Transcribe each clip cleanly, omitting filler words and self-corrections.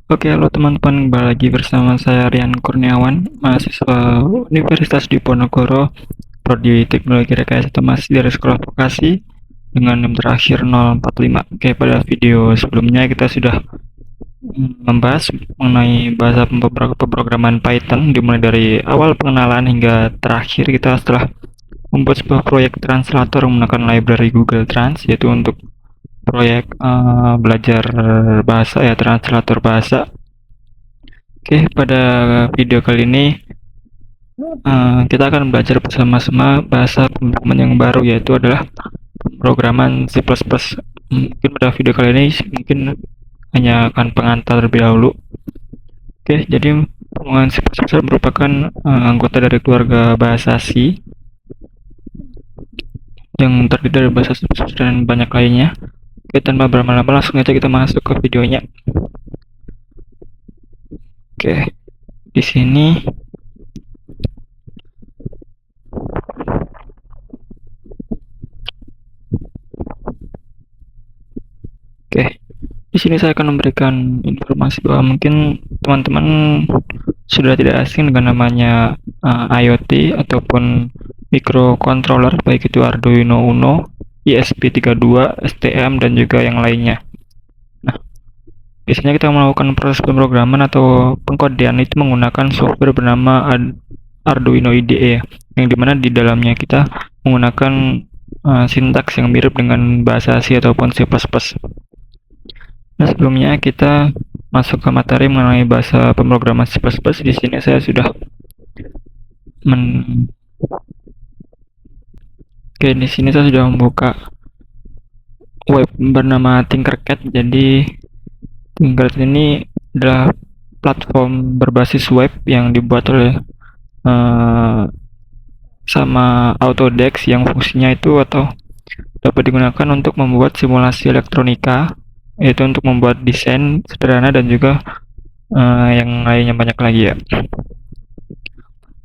Oke, halo teman-teman, kembali lagi bersama saya Rian Kurniawan, mahasiswa Universitas Diponegoro, Prodi Teknologi Rekayasa Otomasi dari Sekolah Vokasi dengan NIM terakhir 045. Oke, pada video sebelumnya kita sudah membahas mengenai bahasa pemrograman Python, dimulai dari awal pengenalan hingga terakhir kita setelah membuat sebuah proyek translator menggunakan library Google Trans, yaitu untuk proyek belajar bahasa ya, translator bahasa. Oke, pada video kali ini kita akan belajar bersama-sama bahasa pemrograman yang baru, yaitu adalah pemrograman C++. Mungkin pada video kali ini mungkin hanya akan pengantar terlebih dahulu. Oke, jadi pemrograman C++ merupakan anggota dari keluarga bahasa C yang terdiri dari bahasa C++ dan banyak lainnya. Oke, tanpa berlama-lama langsung aja kita masuk ke videonya. Oke, di sini oke, di sini saya akan memberikan informasi bahwa mungkin teman-teman sudah tidak asing dengan namanya IoT ataupun microcontroller, baik itu Arduino Uno, ESP32, STM, dan juga yang lainnya. Nah, biasanya kita melakukan proses pemrograman atau pengkodean itu menggunakan software bernama Arduino IDE, yang dimana di dalamnya kita menggunakan sintaks yang mirip dengan bahasa C ataupun C++. Nah, sebelumnya kita masuk ke materi mengenai bahasa pemrograman C++. Di sini saya sudah men Oke, di sini saya sudah membuka web bernama Tinkercad. Jadi Tinkercad ini adalah platform berbasis web yang dibuat oleh uh, sama Autodesk, yang fungsinya itu atau dapat digunakan untuk membuat simulasi elektronika, yaitu untuk membuat desain sederhana dan juga yang lainnya banyak lagi ya.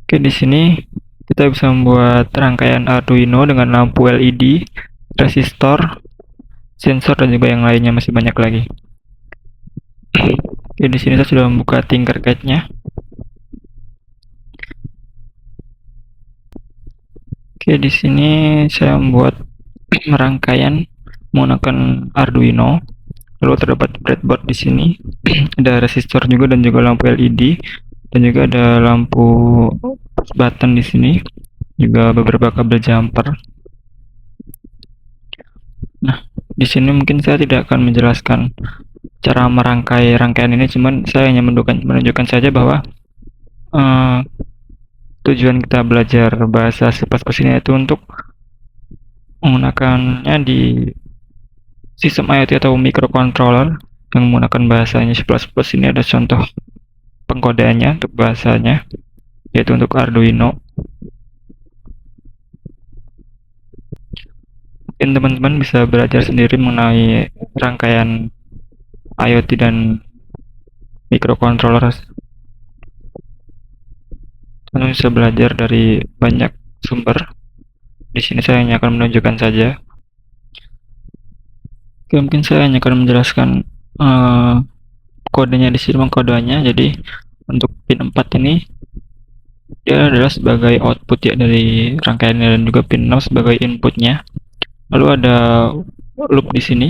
Oke, di sini kita bisa membuat rangkaian Arduino dengan lampu LED, resistor, sensor, dan juga yang lainnya masih banyak lagi. Oke, di sini saya sudah membuka Tinkercad-nya. Oke, di sini saya membuat rangkaian menggunakan Arduino. Lalu terdapat breadboard di sini. Ada resistor juga dan juga lampu LED, dan juga ada lampu push button di sini. Juga beberapa kabel jumper. Nah, di sini mungkin saya tidak akan menjelaskan cara merangkai rangkaian ini, cuman saya hanya menunjukkan saja bahwa uh, tujuan kita belajar bahasa C++ ini itu untuk menggunakannya di sistem IoT atau microcontroller yang menggunakan bahasanya C++. Ini ada contoh pengkodeannya untuk bahasanya, yaitu untuk Arduino. Mungkin teman-teman bisa belajar sendiri mengenai rangkaian IoT dan microcontroller. Teman bisa belajar dari banyak sumber. Di sini saya hanya akan menunjukkan saja. Oke, mungkin saya hanya akan menjelaskan kodenya di sini, kodenya. Jadi untuk pin 4 ini dia adalah sebagai output ya dari rangkaiannya, dan juga pin 6 sebagai inputnya. Lalu ada loop di sini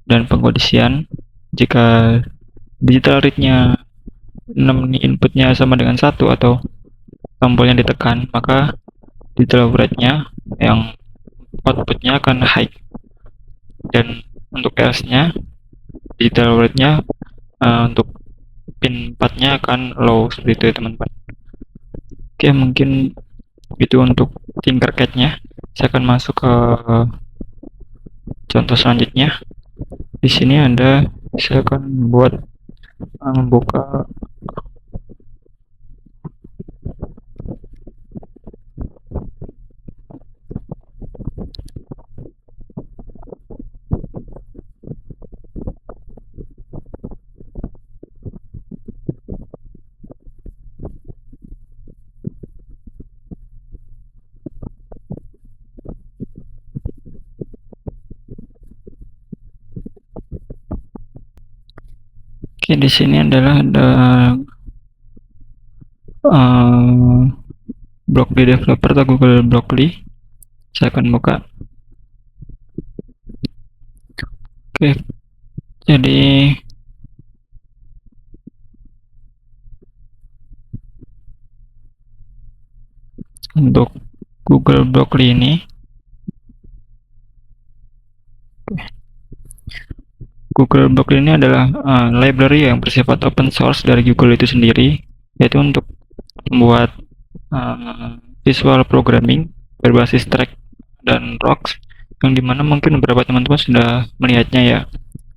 dan pengkondisian. Jika digital read-nya 6 ini inputnya sama dengan 1 atau tombolnya ditekan, maka digital rate-nya yang outputnya akan high, dan untuk else-nya digital rate-nya untuk pin 4-nya akan low, seperti itu ya teman-teman. Oke, mungkin itu untuk Tinkercad-nya. Saya akan masuk ke contoh selanjutnya. Di sini saya akan membuka. Oke, di sini adalah ada uh, Blockly Developer atau Google Blockly. Saya akan buka. Oke, jadi untuk Google Blockly ini, Google Blockly ini adalah library yang bersifat open source dari Google itu sendiri, yaitu untuk membuat visual programming berbasis track dan rocks, yang dimana mungkin beberapa teman-teman sudah melihatnya ya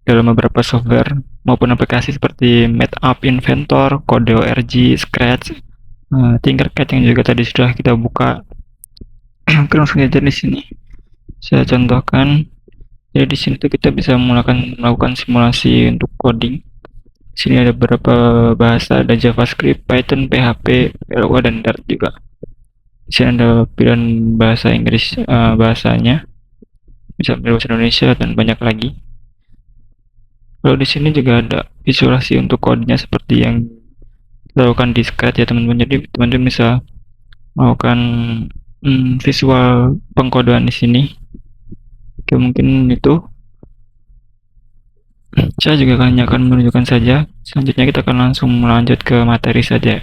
dalam beberapa software maupun aplikasi seperti MathApp Inventor, Code.org, Scratch, Tinkercad yang juga tadi sudah kita buka. Oke, langsung aja di sini. Saya contohkan. Jadi di sini tuh kita bisa melakukan simulasi untuk coding. Di sini ada beberapa bahasa, ada JavaScript, Python, PHP, Lua dan Dart juga. Di sini ada pilihan bahasa Inggris, bahasanya, bisa bahasa Indonesia dan banyak lagi. Lalu di sini juga ada visualisasi untuk kodenya seperti yang dilakukan di Scratch ya teman-teman. Jadi teman-teman bisa melakukan visual pengkodean di sini. Oke, mungkin itu. Saya juga hanya akan menunjukkan saja. Selanjutnya kita akan langsung melanjut ke materi saja.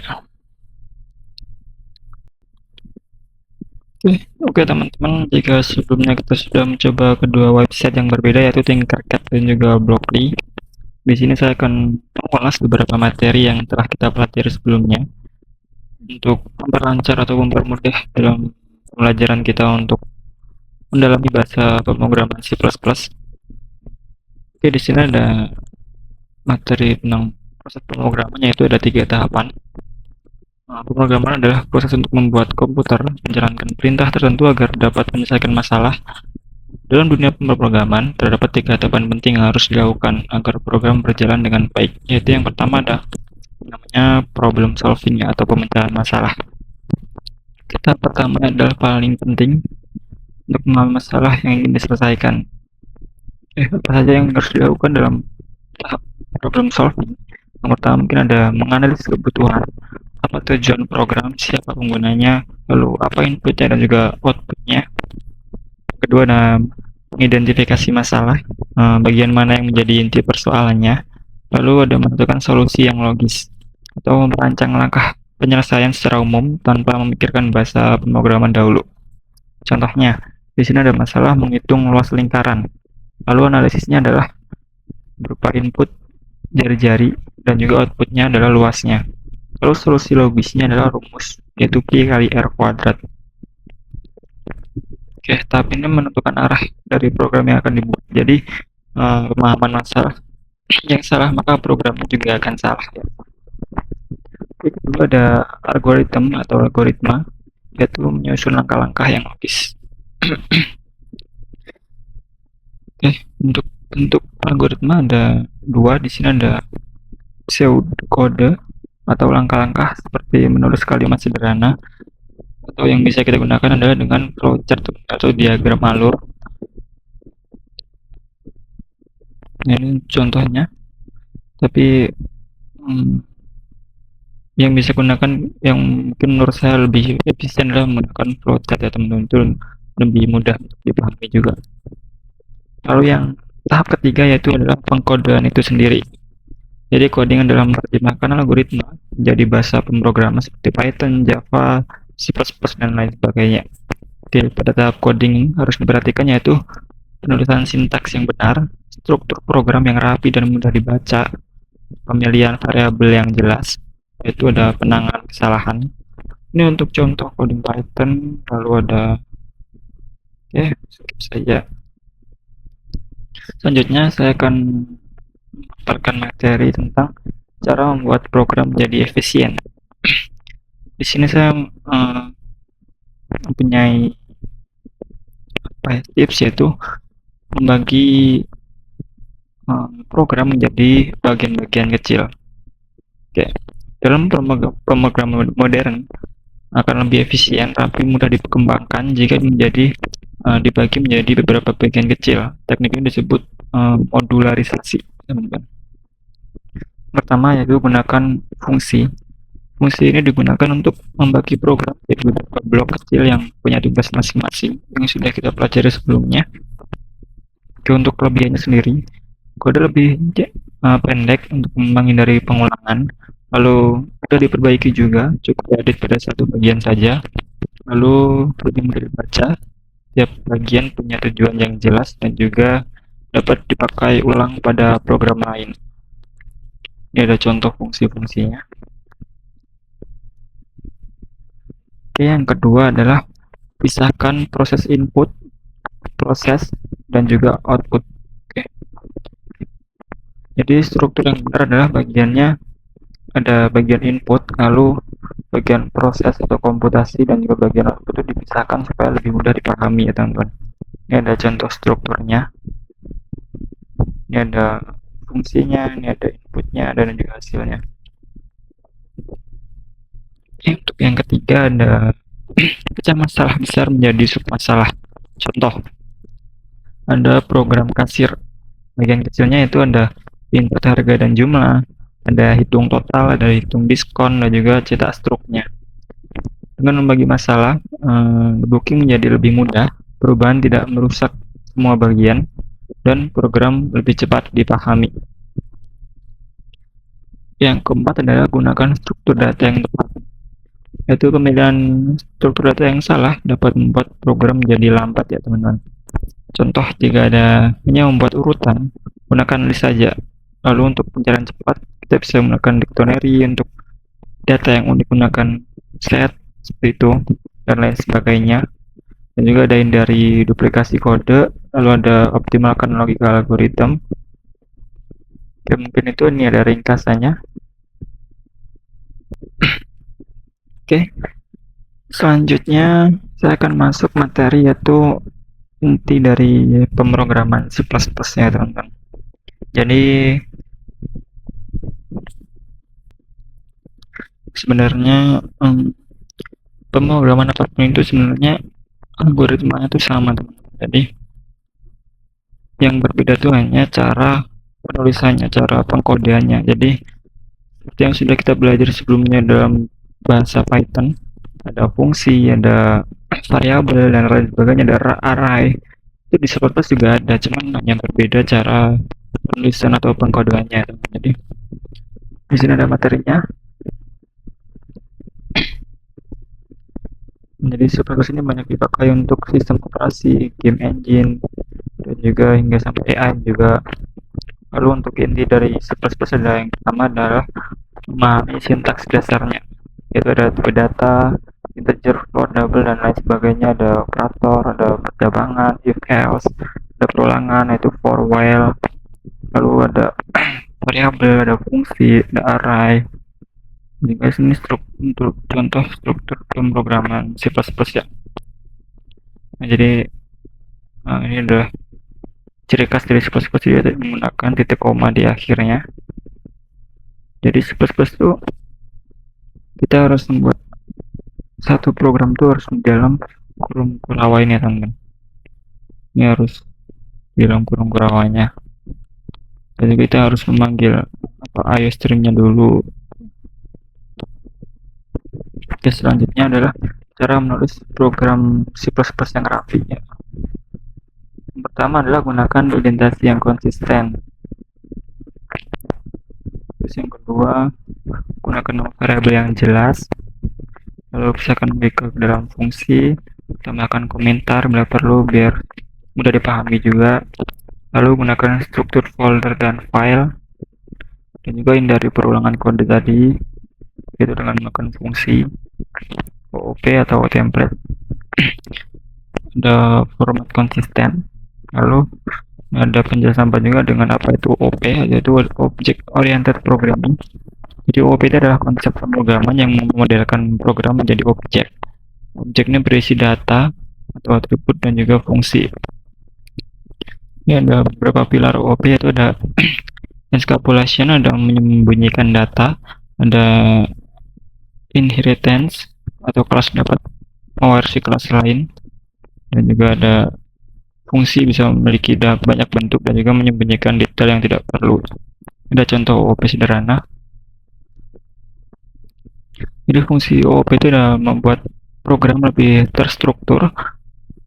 Oke teman-teman, jika sebelumnya kita sudah mencoba kedua website yang berbeda yaitu Tinkercad dan juga Blockly, di sini saya akan mengulas beberapa materi yang telah kita pelajari sebelumnya untuk memperlancar atau mempermudah dalam pembelajaran kita untuk mendalami bahasa pemrograman C++. Oke, di sini ada materi tentang proses pemrograman, yaitu ada 3 tahapan. Pemrograman adalah proses untuk membuat komputer menjalankan perintah tertentu agar dapat menyelesaikan masalah. Dalam dunia pemrograman, terdapat 3 tahapan penting yang harus dilakukan agar program berjalan dengan baik, yaitu yang pertama ada namanya problem solving ya, atau pemecahan masalah. Tahap pertama adalah paling penting untuk memahami masalah yang ingin diselesaikan. Apa saja yang harus dilakukan dalam tahap problem solving? Yang pertama mungkin ada menganalisis kebutuhan, apa tujuan program, siapa penggunanya, lalu apa inputnya dan juga outputnya. Kedua ada mengidentifikasi masalah, bagian mana yang menjadi inti persoalannya, lalu ada menentukan solusi yang logis atau merancang langkah penyelesaian secara umum tanpa memikirkan bahasa pemrograman dahulu. Contohnya, di sini ada masalah menghitung luas lingkaran. Lalu analisisnya adalah berupa input jari-jari dan juga outputnya adalah luasnya. Lalu solusi logisnya adalah rumus, yaitu Pi kali R kuadrat. Oke, tahap ini menentukan arah dari program yang akan dibuat. Jadi, pemahaman masalah yang salah, maka programnya juga akan salah. Oke, kedua ada algoritma, yaitu menyusun langkah-langkah yang logis. Oke, untuk bentuk algoritma ada 2. Di sini ada pseudokode atau langkah-langkah seperti menulis kalimat sederhana, atau yang bisa kita gunakan adalah dengan flowchart atau diagram alur. Nah, ini contohnya. Tapi yang bisa gunakan, yang mungkin menurut saya lebih efisien adalah menggunakan flowchart ya teman-teman, itu lebih mudah untuk dipahami juga. Lalu yang tahap ketiga yaitu adalah pengkodean itu sendiri. Jadi coding adalah menerjemahkan algoritma menjadi bahasa pemrograman seperti Python, Java, C++ dan lain sebagainya. Oke, pada tahap coding harus diperhatikan yaitu penulisan sintaks yang benar, struktur program yang rapi dan mudah dibaca, pemilihan variabel yang jelas, yaitu ada penanganan kesalahan. Ini untuk contoh coding Python. Lalu ada, skip saja. Selanjutnya saya akan memaparkan materi tentang cara membuat program menjadi efisien. Di sini saya mempunyai tips, yaitu membagi program menjadi bagian-bagian kecil. Oke, dalam pemrograman modern akan lebih efisien tapi mudah dikembangkan jika dibagi menjadi beberapa bagian kecil. Teknik ini disebut modularisasi, teman-teman. Pertama yaitu gunakan fungsi. Fungsi ini digunakan untuk membagi program jadi beberapa blok kecil yang punya tugas masing-masing yang sudah kita pelajari sebelumnya. Oke, untuk kelebihannya sendiri, kode lebih pendek untuk menghindari pengulangan, lalu sudah diperbaiki juga, cukup diedit pada satu bagian saja, lalu lebih mudah dibaca, tiap bagian punya tujuan yang jelas dan juga dapat dipakai ulang pada program lain. Ini ada contoh fungsi-fungsinya. Oke, yang kedua adalah pisahkan proses input, proses, dan juga output. Oke. Jadi struktur yang benar adalah bagiannya ada bagian input, lalu bagian proses atau komputasi, dan juga bagian output itu dipisahkan supaya lebih mudah dipahami ya teman-teman. Ini ada contoh strukturnya. Ini ada fungsinya, ini ada inputnya, dan juga hasilnya. Oke, untuk yang ketiga ada pecah masalah besar menjadi submasalah. Contoh, ada program kasir. Bagian kecilnya itu ada input harga dan jumlah, ada hitung total, ada hitung diskon, dan juga cetak struknya. Dengan membagi masalah, debugging menjadi lebih mudah, perubahan tidak merusak semua bagian, dan program lebih cepat dipahami. Yang keempat adalah gunakan struktur data yang tepat. Yaitu pemilihan struktur data yang salah dapat membuat program menjadi lambat ya teman-teman. Contoh, jika ada hanya membuat urutan, gunakan list saja. Lalu untuk pencarian cepat, kita bisa menggunakan dictionary. Untuk data yang unik, gunakan set seperti itu dan lain sebagainya. Dan juga ada hindari duplikasi kode, lalu ada optimalkan logika algoritma. Oke, mungkin itu ini ada ringkasannya. Oke, selanjutnya saya akan masuk materi yaitu inti dari pemrograman C++ ya teman-teman. Jadi sebenarnya pemrograman apapun itu sebenarnya algoritmanya itu sama teman-teman. Jadi yang berbeda itu hanya cara penulisannya, cara pengkodeannya. Jadi seperti yang sudah kita belajar sebelumnya dalam bahasa Python, ada fungsi, ada variabel dan lain sebagainya, ada array. Itu di C++ juga ada, cuman yang berbeda cara penulisan atau pengkodeannya. Jadi di sini ada materinya. Jadi C++ ini banyak dipakai untuk sistem operasi, game engine, dan juga hingga sampai AI juga. Lalu untuk inti dari C++ ada yang pertama adalah memahami sintaks dasarnya, yaitu ada tipe data, integer, float, double, dan lain sebagainya. Ada operator, ada percabangan, if else, ada perulangan, yaitu for while, lalu ada variabel, ada fungsi, ada array. Jadi guys, ini untuk contoh struktur pemrograman C++ ya. Nah, jadi ini adalah ciri khas dari C++ yaitu menggunakan titik koma di akhirnya. Jadi C++ itu kita harus membuat satu program itu harus di dalam kurung kurawai ini ya teman-teman. Ini harus di dalam kurung kurawainya. Jadi kita harus memanggil IOStream-nya dulu. Oke, selanjutnya adalah cara menulis program C++ yang rapi ya. Yang pertama adalah gunakan indentasi yang konsisten. Terus yang kedua, gunakan variabel yang jelas. Lalu pisahkan ke dalam fungsi, tambahkan komentar bila perlu biar mudah dipahami juga. Lalu gunakan struktur folder dan file, dan juga hindari perulangan kode tadi, yaitu dengan menggunakan fungsi OOP atau template. Ada format konsisten. Lalu ada penjelasan juga dengan apa itu OP, yaitu Object Oriented Programming. Jadi OOP itu adalah konsep pemrograman yang memodelkan program menjadi objek. Objeknya berisi data atau atribut dan juga fungsi. Ini ada beberapa pilar OOP, yaitu ada encapsulation, ada menyembunyikan data, ada inheritance atau kelas dapat mewarisi kelas lain, dan juga ada fungsi bisa memiliki banyak bentuk dan juga menyembunyikan detail yang tidak perlu. Ada contoh OOP sederhana. Jadi fungsi OOP itu adalah membuat program lebih terstruktur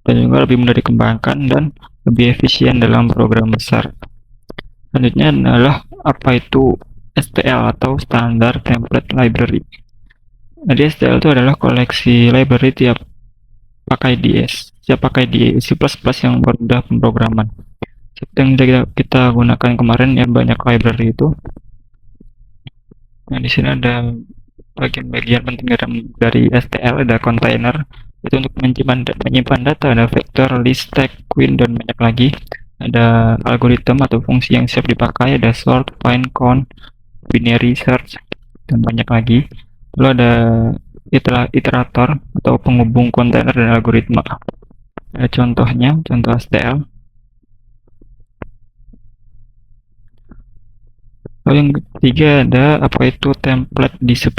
dan juga lebih mudah dikembangkan dan lebih efisien dalam program besar. Selanjutnya adalah apa itu STL atau Standard Template Library. Jadi STL itu adalah koleksi library siap pakai di C++ yang bermudah pemrograman. Seperti yang kita gunakan kemarin ya, banyak library itu. Nah, di sini ada bagian-bagian penting dari STL, ada container itu untuk menyimpan data, ada vector, list, tag, queue, dan banyak lagi. Ada algoritma atau fungsi yang siap dipakai, ada sort, find, count, binary search, dan banyak lagi. Lalu ada iterator atau penghubung kontainer dan algoritma. Ada contohnya, contoh STL. Lalu yang ketiga ada apa itu template di C++.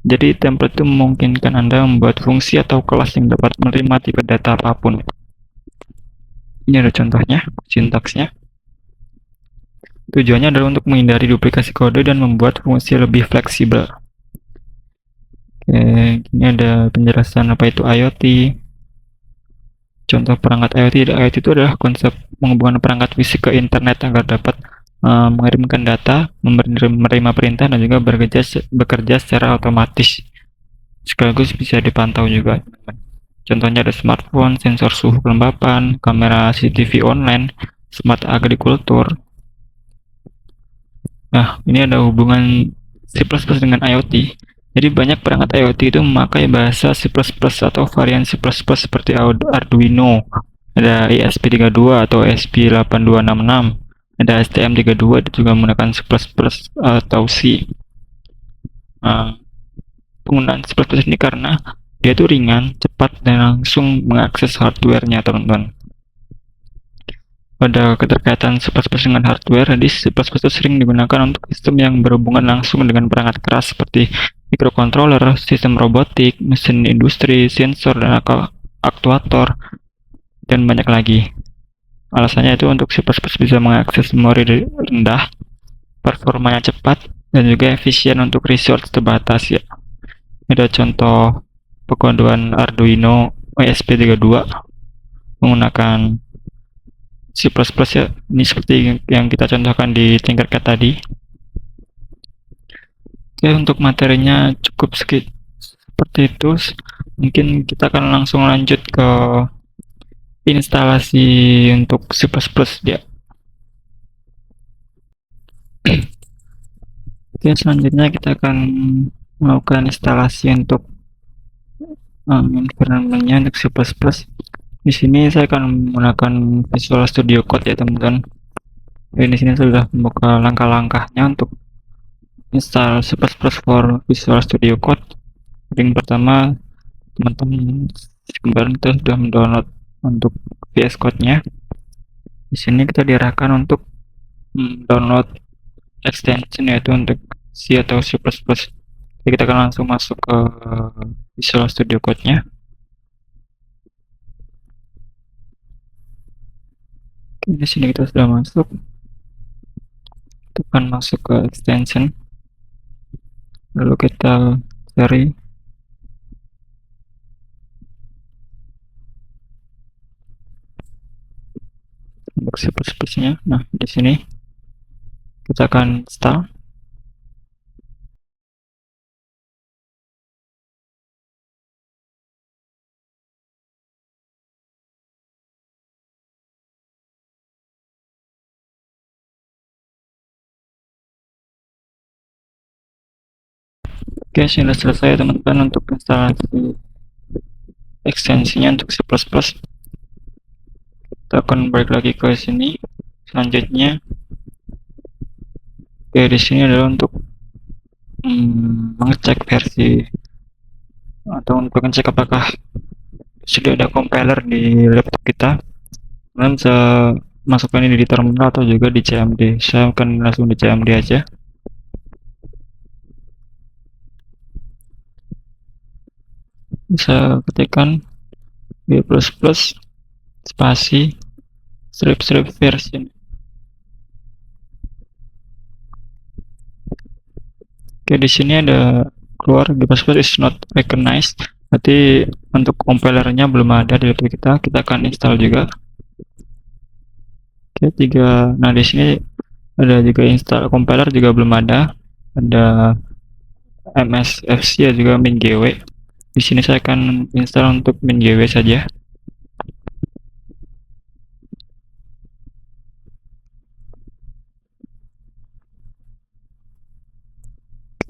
Jadi template itu memungkinkan Anda membuat fungsi atau kelas yang dapat menerima tipe data apapun. Ini ada contohnya, sintaksnya. Tujuannya adalah untuk menghindari duplikasi kode dan membuat fungsi lebih fleksibel. Oke, ini ada penjelasan apa itu IoT. Contoh perangkat IoT. IoT itu adalah konsep menghubungkan perangkat fisik ke internet agar dapat mengirimkan data, menerima perintah, dan juga bekerja secara otomatis. Sekaligus bisa dipantau juga. Contohnya ada smartphone, sensor suhu kelembapan, kamera CCTV online, smart agriculture. Nah, ini ada hubungan C++ dengan IoT. Jadi banyak perangkat IoT itu memakai bahasa C++ atau varian C++ seperti Arduino, ada ESP32 atau ESP8266, ada STM32 juga menggunakan C++ atau C. Penggunaan C++ ini karena dia tuh ringan, cepat, dan langsung mengakses hardware-nya, teman-teman. Pada keterkaitan C++ dengan hardware, jadi C++ itu sering digunakan untuk sistem yang berhubungan langsung dengan perangkat keras seperti microcontroller, sistem robotik, mesin industri, sensor, dan aktuator, dan banyak lagi. Alasannya itu untuk C++ bisa mengakses memori rendah, performanya cepat, dan juga efisien untuk resource terbatas ya. Ada contoh pengodoan Arduino ESP32 menggunakan C++ ya. Ini seperti yang kita contohkan di Tinkercad tadi. Oke, untuk materinya cukup seperti itu. Mungkin kita akan langsung lanjut ke instalasi untuk C++ ya. Oke, selanjutnya kita akan melakukan instalasi untuk environment-nya untuk C++. Di sini saya akan menggunakan Visual Studio Code ya, teman-teman. Di sini sudah membuka langkah-langkahnya untuk install C++ for Visual Studio Code. Yang pertama, teman-teman kemarin kita sudah mendownload untuk VS Code-nya. Di sini kita diarahkan untuk download extension yaitu untuk C atau C++. Jadi kita akan langsung masuk ke Visual Studio Code-nya. Di sini kita sudah masuk. Kita akan masuk ke extension. Lalu kita cari untuk C++-nya. Nah, di sini kita akan install. Oke, sudah selesai teman-teman untuk instalasi ekstensinya untuk C++. Kita akan balik lagi ke sini. Selanjutnya, di sini adalah untuk mengecek versi atau untuk mengecek apakah sudah ada compiler di laptop kita. Kalian bisa masukkan ini di terminal atau juga di CMD. Saya akan langsung di CMD aja. Bisa ketikkan g++ spasi strip version. Oke, di sini ada keluar GPSPOT is not recognized. Berarti untuk compilernya belum ada di laptop kita. Kita akan install juga. Oke, tiga. Nah, di sini ada juga install compiler juga belum ada. Ada MSFC ya juga MinGW. Di sini saya akan install untuk MinGW saja.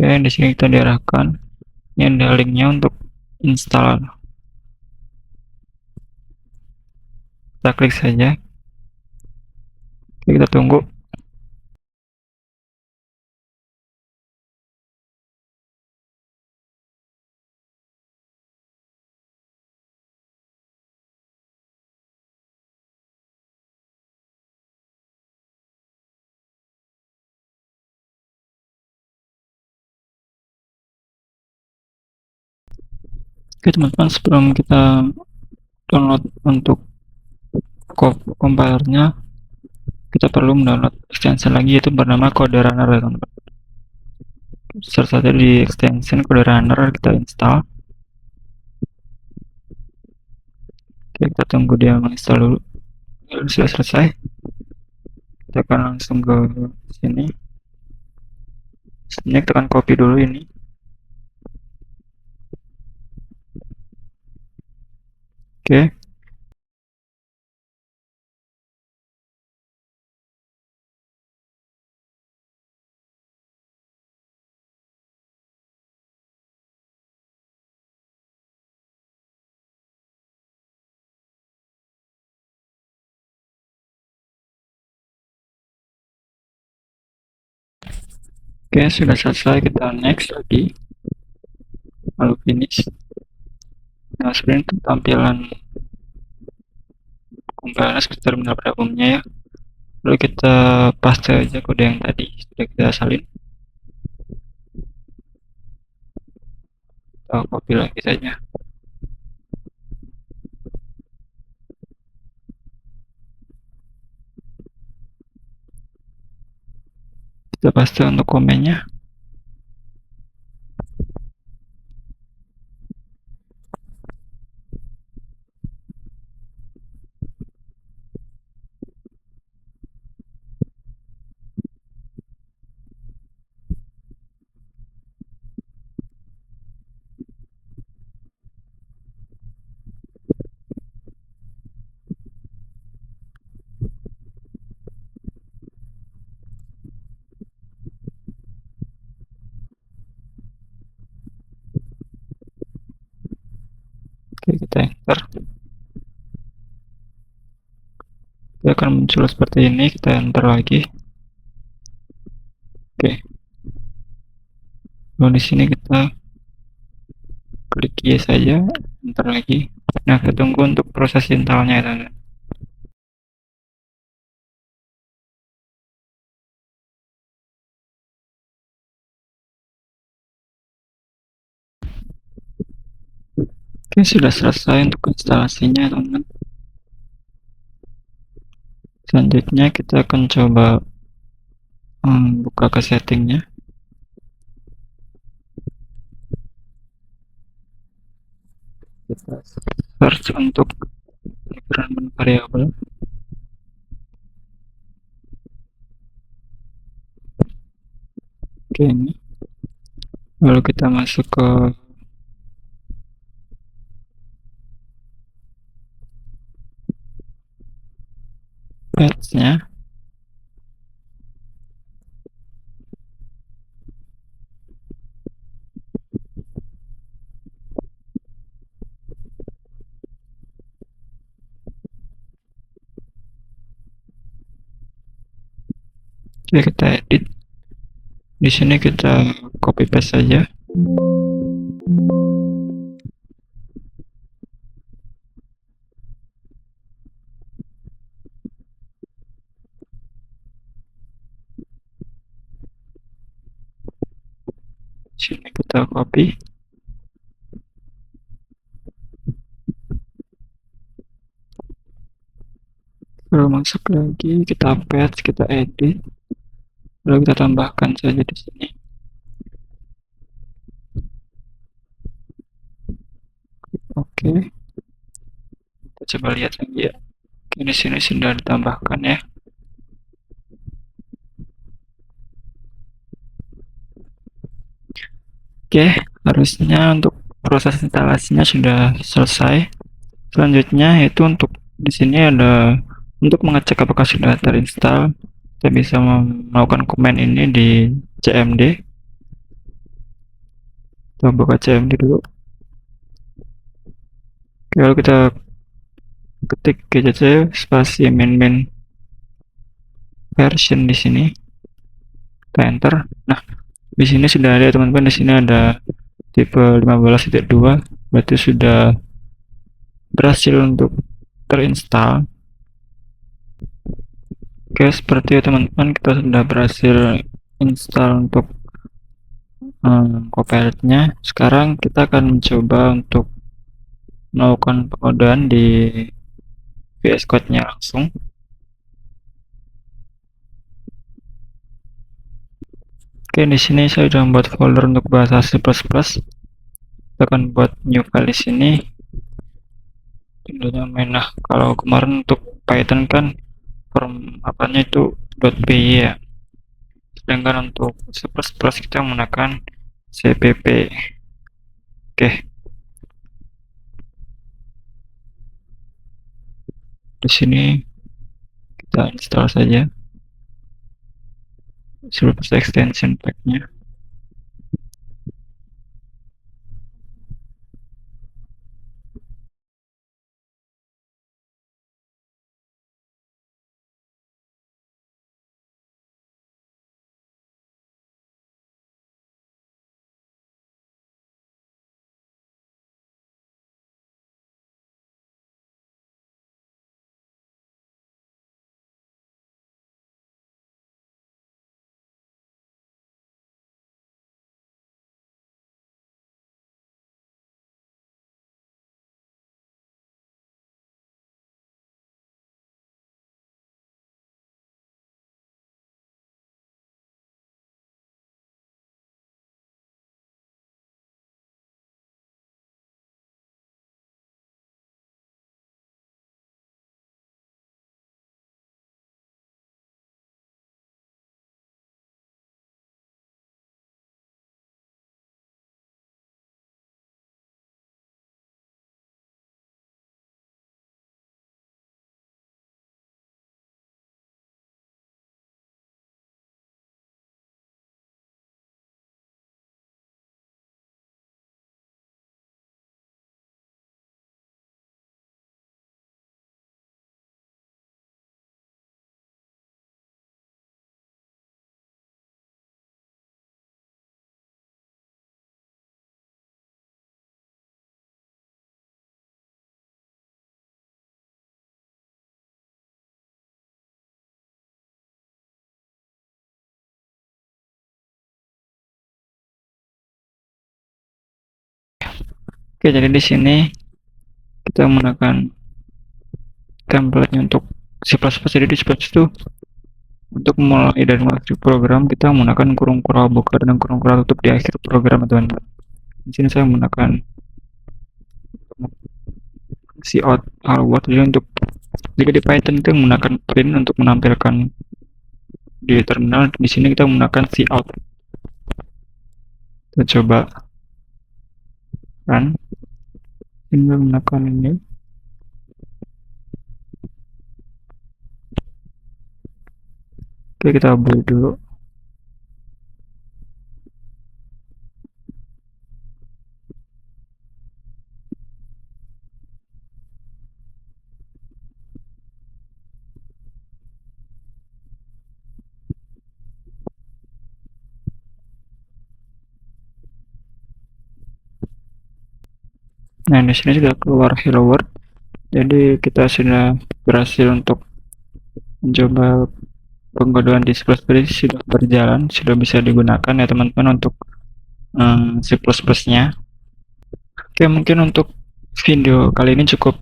Oke, di sini kita diarahkan. Ini ada linknya untuk install. Kita klik saja. Oke, kita tunggu. Oke teman-teman, sebelum kita download untuk compilernya, kita perlu mendownload extension lagi, yaitu bernama Code Runner ya teman-teman. Search saja di extension Code Runner, kita install. Oke, kita tunggu dia menginstal dulu. Lalu sudah selesai, kita akan langsung ke sini. Sini kita akan copy dulu ini. Oke. Oke, sudah selesai, kita next lagi. Lalu finish. Nah, sebenarnya untuk tampilan compiler seperti terminal pada umumnya ya. Lalu kita paste aja kode yang tadi sudah kita salin. Kita copy lagi saja. Kita paste untuk komennya. Oke, kita enter. Dia akan muncul seperti ini, kita enter lagi. Oke. Lalu di sini kita klik yes saja, enter lagi. Nah, kita tunggu untuk proses installnya ya teman-teman. Oke, sudah selesai untuk instalasinya teman-teman. Selanjutnya kita akan coba buka ke settingnya. Kita search untuk environment variable. Oke, ini. Lalu kita masuk ke patch-nya. Oke, kita edit. Di sini kita copy paste saja. Sini kita copy. Lalu masuk lagi, kita paste, kita edit. Lalu kita tambahkan saja di sini. Oke, kita coba lihat lagi ya. Oke, di sini sudah ditambahkan ya. Oke, harusnya untuk proses instalasinya sudah selesai. Selanjutnya yaitu untuk di sini ada untuk mengecek apakah sudah terinstall. Kita bisa melakukan komen ini di CMD. Kita buka CMD dulu. Oke, lalu kita ketik gcc spasi main version di sini. Kita enter. Nah, di sini sudah ada teman-teman, di sini ada tipe 15.2, berarti sudah berhasil untuk terinstall. Oke, seperti itu teman-teman, kita sudah berhasil install untuk Copilot-nya. Sekarang kita akan mencoba untuk melakukan pengodaan di VS Code-nya langsung. Oke, di sini saya sudah membuat folder untuk bahasa C++. Kita akan buat new file di sini. Judulnya main. Nah, kalau kemarin untuk Python kan form apanya itu .py ya. Sedangkan untuk C++ kita menggunakan CPP. Oke. Di sini kita install saja C++ extension pack-nya. Oke, jadi di sini kita menggunakan template-nya untuk C++. Jadi di C++ itu untuk mulai dan mengakhiri program kita menggunakan kurung kurang buka dan kurung kurang tutup di akhir program, teman-teman. Di sini saya menggunakan cout word. Jadi untuk jika di Python itu menggunakan print untuk menampilkan di terminal, di sini kita menggunakan cout. Kita coba run. Ini menggunakan ini. Oke, kita build dulu. Nah, di sini sudah keluar hello world. Jadi kita sudah berhasil untuk mencoba pengodaan di C++ sudah berjalan, sudah bisa digunakan ya teman-teman untuk C++-nya. Oke, mungkin untuk video kali ini cukup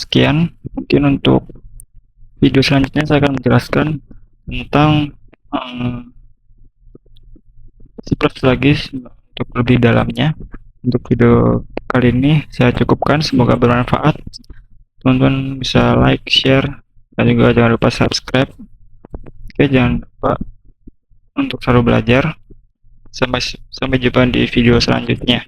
sekian. Mungkin untuk video selanjutnya saya akan menjelaskan tentang C++ lagi untuk lebih dalamnya. Untuk video kali ini saya cukupkan, semoga bermanfaat. Teman-teman bisa like, share, dan juga jangan lupa subscribe. Oke, jangan lupa untuk selalu belajar. Sampai jumpa di video selanjutnya.